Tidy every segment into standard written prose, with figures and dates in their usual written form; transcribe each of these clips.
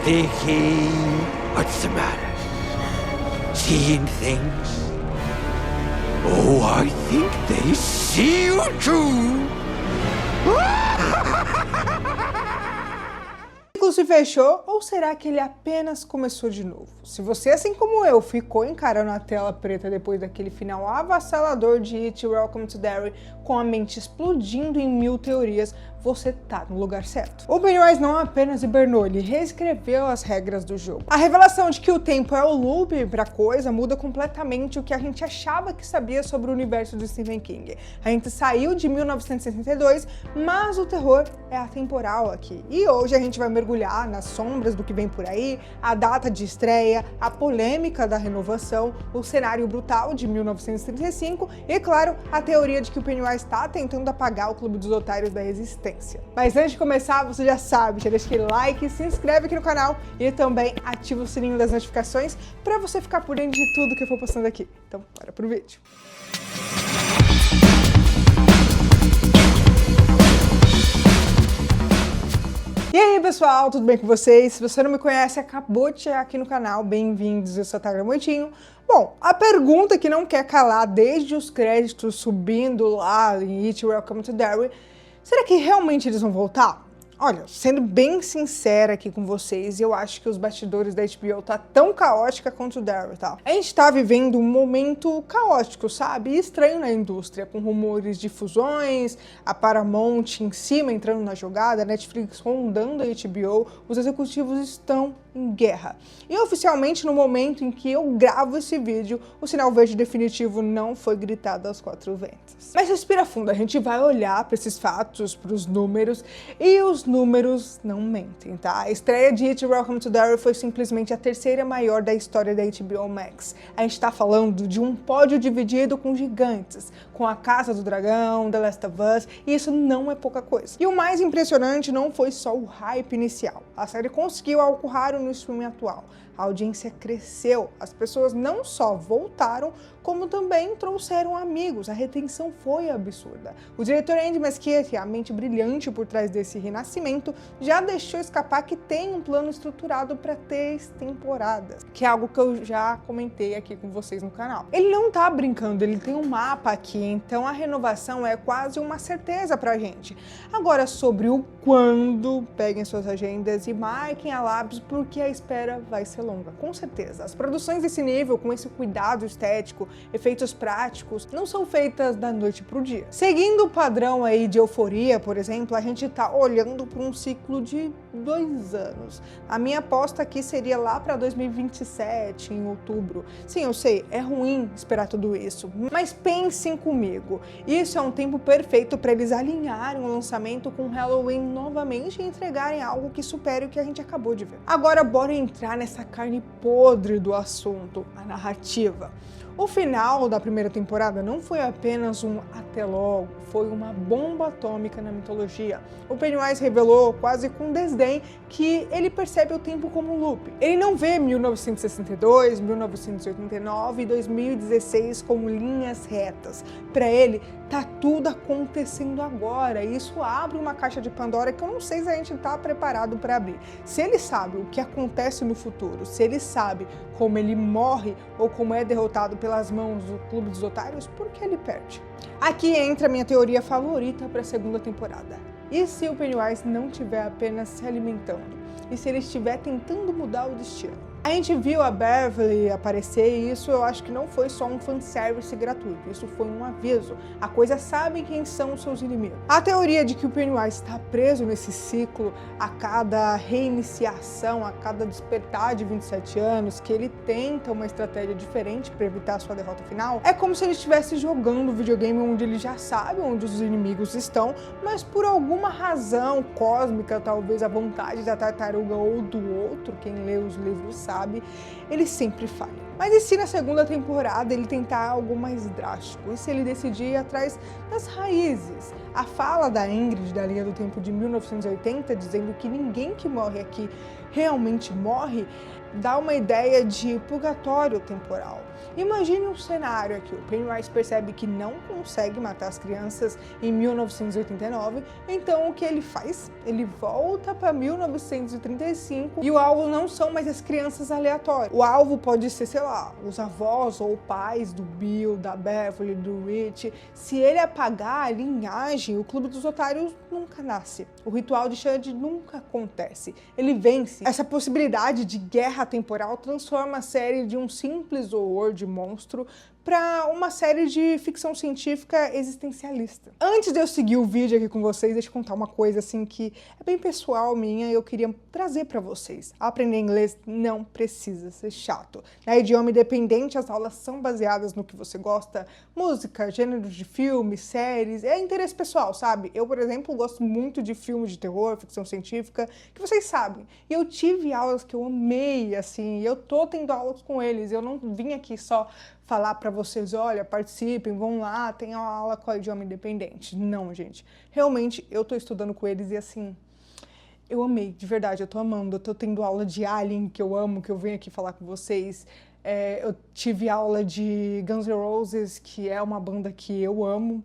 Vicky, what's the matter? Seeing things? Oh, I think they see you too! O ciclo se fechou ou será que ele apenas começou de novo? Se você, assim como eu, ficou encarando a tela preta depois daquele final avassalador de It Welcome to Derry com a mente explodindo em mil teorias, você tá no lugar certo. O Pennywise não apenas hibernou, ele reescreveu as regras do jogo. A revelação de que o tempo é o loop pra coisa muda completamente o que a gente achava que sabia sobre o universo do Stephen King. A gente saiu de 1962, mas o terror é atemporal aqui. E hoje a gente vai mergulhar nas sombras do que vem por aí, a data de estreia, a polêmica da renovação, o cenário brutal de 1935 e, claro, a teoria de que o Pennywise está tentando apagar o Clube dos Otários da Resistência. Mas antes de começar, você já sabe, já deixa aquele like, se inscreve aqui no canal e também ativa o sininho das notificações para você ficar por dentro de tudo que eu for postando aqui. Então, bora pro vídeo. E aí pessoal, tudo bem com vocês? Se você não me conhece, acabou de chegar aqui no canal, bem-vindos, eu sou a Tagra Moitinho. Bom, a pergunta que não quer calar desde os créditos subindo lá em It Welcome to Derry, será que realmente eles vão voltar? Olha, sendo bem sincera aqui com vocês, eu acho que os bastidores da HBO tá tão caótica quanto o Derry, tá? A gente tá vivendo um momento caótico, sabe? E estranho na indústria, com rumores de fusões, a Paramount em cima entrando na jogada, a Netflix rondando a HBO, os executivos estão em guerra. E oficialmente, no momento em que eu gravo esse vídeo, o sinal verde definitivo não foi gritado aos quatro ventos. Mas respira fundo, a gente vai olhar para esses fatos, para os números, e os números não mentem, tá? A estreia de It Welcome to Derry foi simplesmente a terceira maior da história da HBO Max. A gente tá falando de um pódio dividido com gigantes, com A Casa do Dragão, The Last of Us, e isso não é pouca coisa. E o mais impressionante não foi só o hype inicial. A série conseguiu alcurrar no streaming atual. A audiência cresceu, as pessoas não só voltaram, como também trouxeram amigos, a retenção foi absurda. O diretor Andy Muschietti, a mente brilhante por trás desse renascimento, já deixou escapar que tem um plano estruturado para 3 temporadas, que é algo que eu já comentei aqui com vocês no canal. Ele não tá brincando, ele tem um mapa aqui, então a renovação é quase uma certeza pra gente. Agora, sobre o quando, peguem suas agendas e marquem a lápis, porque a espera vai ser longa, com certeza. As produções desse nível, com esse cuidado estético, efeitos práticos, não são feitas da noite pro dia. Seguindo o padrão aí de Euforia, por exemplo, a gente tá olhando para um ciclo de 2 anos. A minha aposta aqui seria lá para 2027, em outubro. Sim, eu sei, é ruim esperar tudo isso, mas pensem comigo. Isso é um tempo perfeito para eles alinharem o lançamento com Halloween novamente e entregarem algo que supere o que a gente acabou de ver. Agora, bora entrar nessa carne podre do assunto, a narrativa. O final da primeira temporada não foi apenas um até logo, foi uma bomba atômica na mitologia. O Pennywise revelou, quase com desdém, que ele percebe o tempo como um loop. Ele não vê 1962, 1989 e 2016 como linhas retas. Para ele, tá tudo acontecendo agora, e isso abre uma caixa de Pandora que eu não sei se a gente tá preparado para abrir. Se ele sabe o que acontece no futuro, se ele sabe como ele morre ou como é derrotado pelas mãos do Clube dos Otários, por que ele perde? Aqui entra a minha teoria favorita para a segunda temporada. E se o Pennywise não estiver apenas se alimentando? E se ele estiver tentando mudar o destino? A gente viu a Beverly aparecer e isso eu acho que não foi só um fanservice gratuito, isso foi um aviso. A coisa sabe quem são os seus inimigos. A teoria de que o Pennywise está preso nesse ciclo a cada reiniciação, a cada despertar de 27 anos, que ele tenta uma estratégia diferente para evitar a sua derrota final, é como se ele estivesse jogando um videogame onde ele já sabe onde os inimigos estão, mas por alguma razão cósmica, talvez a vontade da tartaruga ou do outro, quem lê os livros sabe, ele sempre falha. Mas e se na segunda temporada ele tentar algo mais drástico? E se ele decidir ir atrás das raízes? A fala da Ingrid da linha do tempo de 1980, dizendo que ninguém que morre aqui realmente morre, dá uma ideia de purgatório temporal. Imagine um cenário aqui, o Pennywise percebe que não consegue matar as crianças em 1989, então o que ele faz? Ele volta para 1935 e o alvo não são mais as crianças aleatórias. O alvo pode ser, sei lá, os avós ou pais do Bill, da Beverly, do Rich. Se ele apagar a linhagem, o Clube dos Otários nunca nasce. O ritual de Shud nunca acontece. Ele vence. Essa possibilidade de guerra temporal transforma a série de um simples horror de monstro para uma série de ficção científica existencialista. Antes de eu seguir o vídeo aqui com vocês, deixa eu contar uma coisa assim que é bem pessoal minha e eu queria trazer para vocês. Aprender inglês não precisa ser chato. Na Idioma Independente, as aulas são baseadas no que você gosta, música, gêneros de filmes, séries, é interesse pessoal, sabe? Eu, por exemplo, gosto muito de filmes de terror, ficção científica, que vocês sabem. E eu tive aulas que eu amei, assim, e eu tô tendo aulas com eles, eu não vim aqui só falar para vocês, olha, participem, vão lá, tem uma aula com a Idioma Independente. Não, gente. Realmente, eu tô estudando com eles e assim, eu amei, de verdade, eu tô amando. Eu tô tendo aula de Alien, que eu amo, que eu venho aqui falar com vocês. Eu tive aula de Guns N' Roses, que é uma banda que eu amo.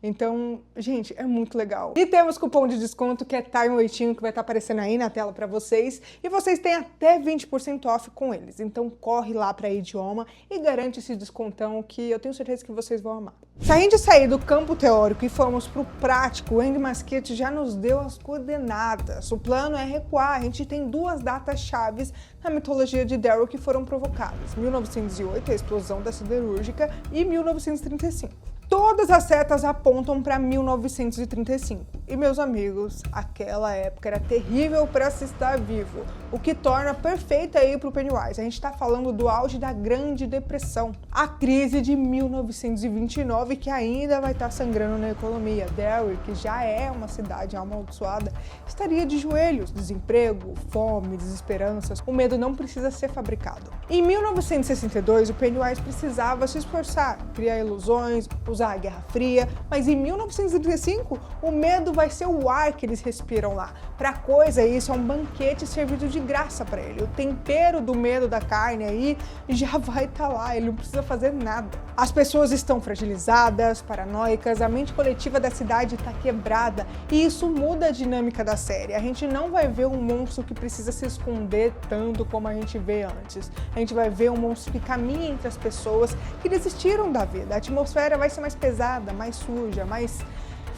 Então, gente, é muito legal. E temos cupom de desconto que é Time8, que vai estar aparecendo aí na tela para vocês. E vocês têm até 20% off com eles. Então corre lá para Idioma e garante esse descontão que eu tenho certeza que vocês vão amar. Se a gente sair do campo teórico e formos para o prático, o Andy Muschietti já nos deu as coordenadas. O plano é recuar. A gente tem duas datas chaves na mitologia de Daryl que foram provocadas. 1908, a explosão da siderúrgica, e 1935. Todas as setas apontam para 1935. E, meus amigos, aquela época era terrível para se estar vivo, o que torna perfeita aí para o Pennywise. A gente está falando do auge da Grande Depressão, a crise de 1929 que ainda vai estar sangrando na economia. Derry, que já é uma cidade amaldiçoada, estaria de joelhos. Desemprego, fome, desesperanças. O medo não precisa ser fabricado. Em 1962, o Pennywise precisava se esforçar, criar ilusões, usar a Guerra Fria, mas em 1935 o medo vai ser o ar que eles respiram lá. Pra coisa, isso é um banquete servido de graça para ele. O tempero do medo da carne aí já vai estar lá, ele não precisa fazer nada. As pessoas estão fragilizadas, paranoicas, a mente coletiva da cidade está quebrada e isso muda a dinâmica da série. A gente não vai ver um monstro que precisa se esconder tanto como a gente vê antes. A gente vai ver um monstro que caminha entre as pessoas que desistiram da vida. A atmosfera vai ser mais pesada, mais suja, mais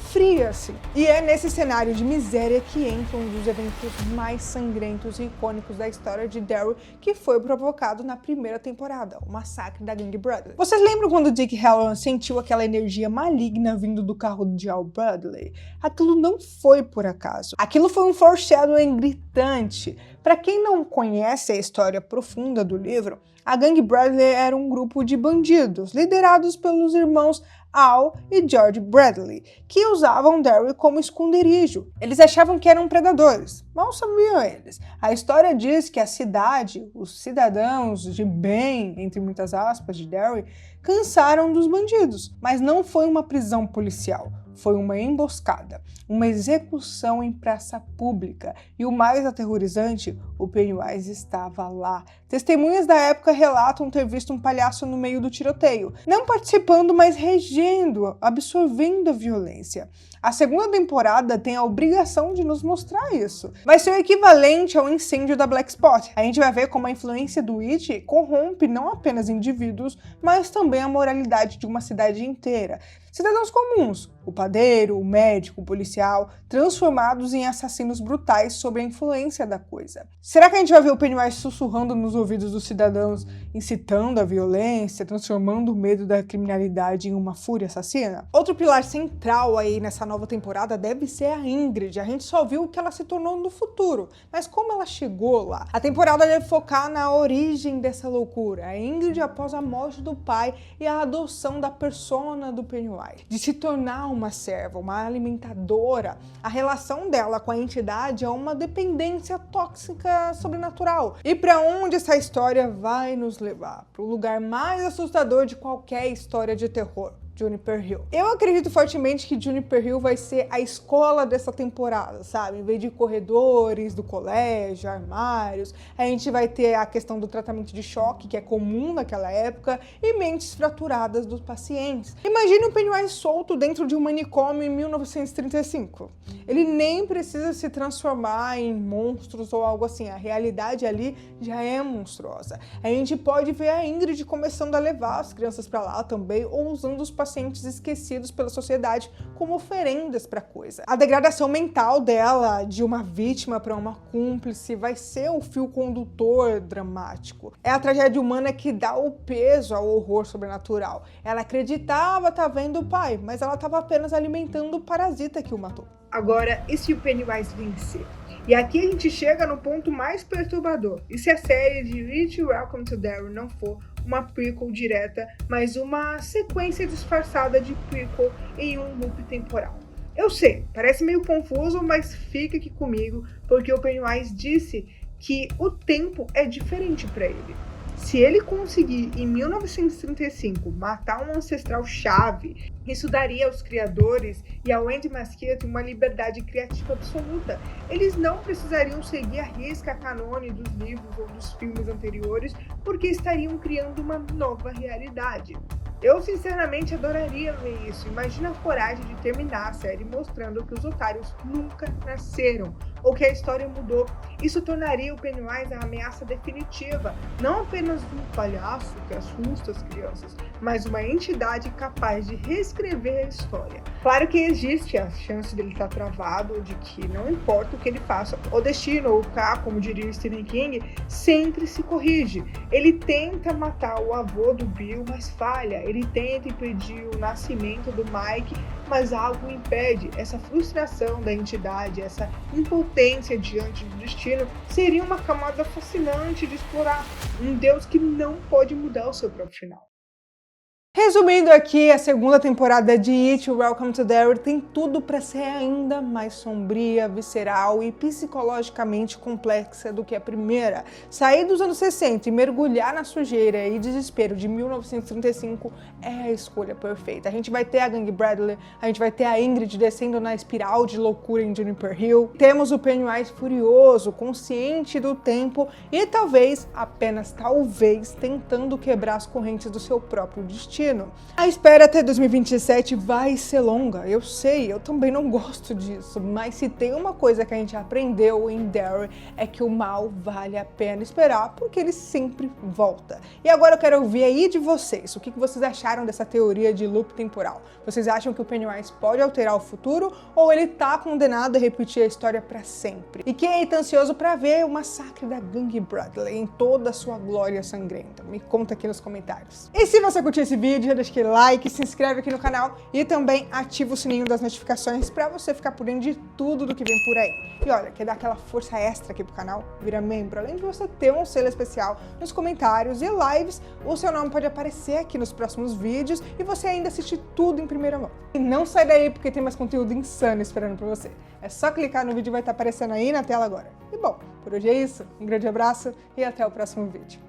fria, assim. E é nesse cenário de miséria que entra um dos eventos mais sangrentos e icônicos da história de Daryl, que foi provocado na primeira temporada, o massacre da Gangue Bradley. Vocês lembram quando Dick Halloran sentiu aquela energia maligna vindo do carro de Al Bradley? Aquilo não foi por acaso. Aquilo foi um foreshadowing gritante. Para quem não conhece a história profunda do livro, a Gangue Bradley era um grupo de bandidos, liderados pelos irmãos Al e George Bradley, que usavam Daryl como esconderijo. Eles achavam que eram predadores, mal sabiam eles. A história diz que a cidade, os cidadãos de bem, entre muitas aspas, de Daryl, cansaram dos bandidos, mas não foi uma prisão policial. Foi uma emboscada, uma execução em praça pública. E o mais aterrorizante, o Pennywise estava lá. Testemunhas da época relatam ter visto um palhaço no meio do tiroteio, não participando, mas regendo, absorvendo a violência. A segunda temporada tem a obrigação de nos mostrar isso. Vai ser o equivalente ao incêndio da Black Spot. A gente vai ver como a influência do It corrompe não apenas indivíduos, mas também a moralidade de uma cidade inteira. Cidadãos comuns, o padeiro, o médico, o policial, transformados em assassinos brutais sob a influência da coisa. Será que a gente vai ver o Pennywise sussurrando nos ouvidos dos cidadãos, incitando a violência, transformando o medo da criminalidade em uma fúria assassina? Outro pilar central aí nessa nova temporada deve ser a Ingrid. A gente só viu o que ela se tornou no futuro, mas como ela chegou lá? A temporada deve focar na origem dessa loucura. A Ingrid após a morte do pai e a adoção da persona do Pennywise. De se tornar uma serva, uma alimentadora, a relação dela com a entidade é uma dependência tóxica sobrenatural. E para onde essa história vai nos levar? Para o lugar mais assustador de qualquer história de terror. Juniper Hill. Eu acredito fortemente que Juniper Hill vai ser a escola dessa temporada, sabe? Em vez de corredores do colégio, armários, a gente vai ter a questão do tratamento de choque, que é comum naquela época, e mentes fraturadas dos pacientes. Imagine o Pennywise solto dentro de um manicômio em 1935. Ele nem precisa se transformar em monstros ou algo assim, a realidade ali já é monstruosa. A gente pode ver a Ingrid começando a levar as crianças para lá também, ou usando os pacientes esquecidos pela sociedade como oferendas para coisa. A degradação mental dela de uma vítima para uma cúmplice vai ser o fio condutor dramático. É a tragédia humana que dá o peso ao horror sobrenatural. Ela acreditava estar vendo o pai, mas ela estava apenas alimentando o parasita que o matou. Agora, e se o Pennywise vencer? E aqui a gente chega no ponto mais perturbador. E se a série de It Welcome to Derry não for uma prequel direta, mas uma sequência disfarçada de prequel em um loop temporal? Eu sei, parece meio confuso, mas fica aqui comigo, porque o Pennywise disse que o tempo é diferente para ele. Se ele conseguir, em 1935, matar um ancestral chave, isso daria aos criadores e ao Andy Muschietti uma liberdade criativa absoluta. Eles não precisariam seguir à risca a canone dos livros ou dos filmes anteriores, porque estariam criando uma nova realidade. Eu sinceramente adoraria ver isso. Imagina a coragem de terminar a série mostrando que os otários nunca nasceram, ou que a história mudou. Isso tornaria o Pennywise a ameaça definitiva, não apenas um palhaço que assusta as crianças, mas uma entidade capaz de reescrever a história. Claro que existe a chance dele estar travado, de que não importa o que ele faça, o destino, ou o K, como diria Stephen King, sempre se corrige. Ele tenta matar o avô do Bill, mas falha. Ele tenta impedir o nascimento do Mike, mas algo impede. Essa frustração da entidade, essa impotência diante do destino, seria uma camada fascinante de explorar. Um Deus que não pode mudar o seu próprio final. Resumindo aqui, a segunda temporada de It Welcome to Derry tem tudo para ser ainda mais sombria, visceral e psicologicamente complexa do que a primeira. Sair dos anos 60 e mergulhar na sujeira e desespero de 1935 é a escolha perfeita. A gente vai ter a Gangue Bradley, a gente vai ter a Ingrid descendo na espiral de loucura em Juniper Hill, temos o Pennywise furioso, consciente do tempo e talvez, apenas talvez, tentando quebrar as correntes do seu próprio destino. A espera até 2027 vai ser longa, eu sei, eu também não gosto disso, mas se tem uma coisa que a gente aprendeu em Derry é que o mal vale a pena esperar, porque ele sempre volta. E agora eu quero ouvir aí de vocês, o que vocês acharam dessa teoria de loop temporal? Vocês acham que o Pennywise pode alterar o futuro ou ele tá condenado a repetir a história para sempre? E quem aí tá ansioso para ver o massacre da Gangue Bradley em toda a sua glória sangrenta? Me conta aqui nos comentários. E se você curtiu esse vídeo, já deixa aquele like, se inscreve aqui no canal e também ativa o sininho das notificações para você ficar por dentro de tudo do que vem por aí. E olha, quer dar aquela força extra aqui pro canal? Vira membro. Além de você ter um selo especial nos comentários e lives, o seu nome pode aparecer aqui nos próximos vídeos e você ainda assiste tudo em primeira mão. E não sai daí porque tem mais conteúdo insano esperando pra você. É só clicar no vídeo e vai estar aparecendo aí na tela agora. E bom, por hoje é isso. Um grande abraço e até o próximo vídeo.